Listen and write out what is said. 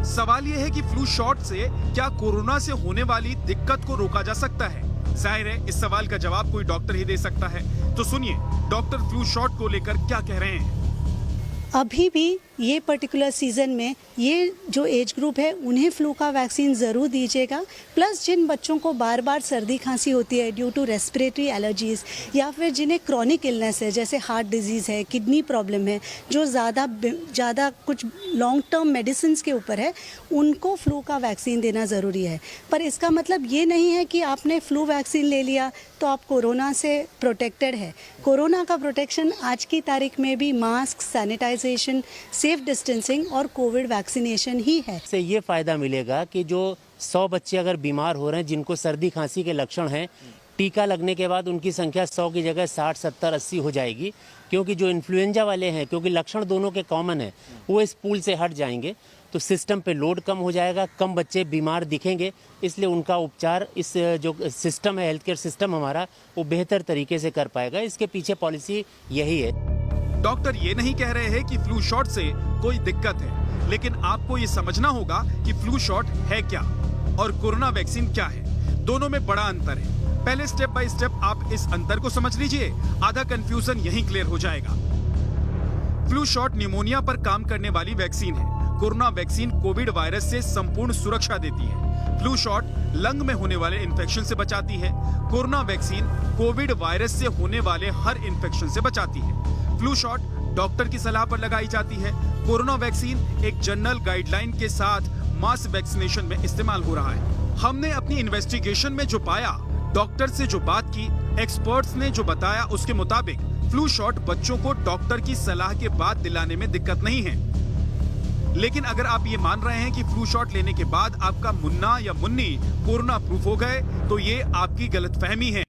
सवाल ये है कि फ्लू शॉट से क्या कोरोना से होने वाली दिक्कत को रोका जा सकता है? जाहिर है इस सवाल का जवाब कोई डॉक्टर ही दे सकता है। तो सुनिए डॉक्टर फ्लू शॉट को लेकर क्या कह रहे हैं। अभी भी ये पर्टिकुलर सीज़न में ये जो एज ग्रुप है उन्हें फ्लू का वैक्सीन ज़रूर दीजिएगा। प्लस जिन बच्चों को बार बार सर्दी खांसी होती है ड्यू टू रेस्पिरेटरी एलर्जीज़ या फिर जिन्हें क्रॉनिक इलनेस है जैसे हार्ट डिजीज़ है, किडनी प्रॉब्लम है, जो ज़्यादा कुछ लॉन्ग टर्म मेडिसिन के ऊपर है, उनको फ्लू का वैक्सीन देना ज़रूरी है। पर इसका मतलब ये नहीं है कि आपने फ्लू वैक्सीन ले लिया तो आप कोरोना से प्रोटेक्टेड है। कोरोना का प्रोटेक्शन आज की तारीख में भी मास्क, सैनिटाइजेशन, सेफ डिस्टेंसिंग और कोविड वैक्सीनेशन ही है। से ये फ़ायदा मिलेगा कि जो 100 बच्चे अगर बीमार हो रहे हैं जिनको सर्दी खांसी के लक्षण हैं, टीका लगने के बाद उनकी संख्या 100 की जगह 60, 70, 80 हो जाएगी। क्योंकि जो इन्फ्लुएंजा वाले हैं, क्योंकि लक्षण दोनों के कॉमन है, वो इस पूल से हट जाएंगे तो सिस्टम पे लोड कम हो जाएगा, कम बच्चे बीमार दिखेंगे, इसलिए उनका उपचार इस जो सिस्टम है, हेल्थ केयर सिस्टम हमारा, वो बेहतर तरीके से कर पाएगा। इसके पीछे पॉलिसी यही है। डॉक्टर ये नहीं कह रहे हैं कि फ्लू शॉट से कोई दिक्कत है, लेकिन आपको ये समझना होगा कि फ्लू शॉट है क्या और कोरोना वैक्सीन क्या है। दोनों में बड़ा अंतर है। पहले स्टेप बाय स्टेप आप इस अंतर को समझ लीजिए, आधा कंफ्यूजन यहीं क्लियर हो जाएगा। फ्लू शॉट निमोनिया पर काम करने वाली वैक्सीन है। कोरोना वैक्सीन कोविड वायरस से संपूर्ण सुरक्षा देती है। फ्लू शॉट लंग में होने वाले इन्फेक्शन से बचाती है। कोरोना वैक्सीन कोविड वायरस से होने वाले हर इन्फेक्शन से बचाती है। फ्लू शॉट डॉक्टर की सलाह पर लगाई जाती है। कोरोना वैक्सीन एक जनरल गाइडलाइन के साथ मास वैक्सीनेशन में इस्तेमाल हो रहा है। हमने अपनी इन्वेस्टिगेशन में जो पाया, डॉक्टर से जो बात की, एक्सपर्ट्स ने जो बताया, उसके मुताबिक फ्लू शॉट बच्चों को डॉक्टर की सलाह के बाद दिलाने में दिक्कत नहीं है। लेकिन अगर आप ये मान रहे हैं कि फ्लू शॉट लेने के बाद आपका मुन्ना या मुन्नी कोरोना प्रूफ हो गए, तो ये आपकी गलतफहमी है।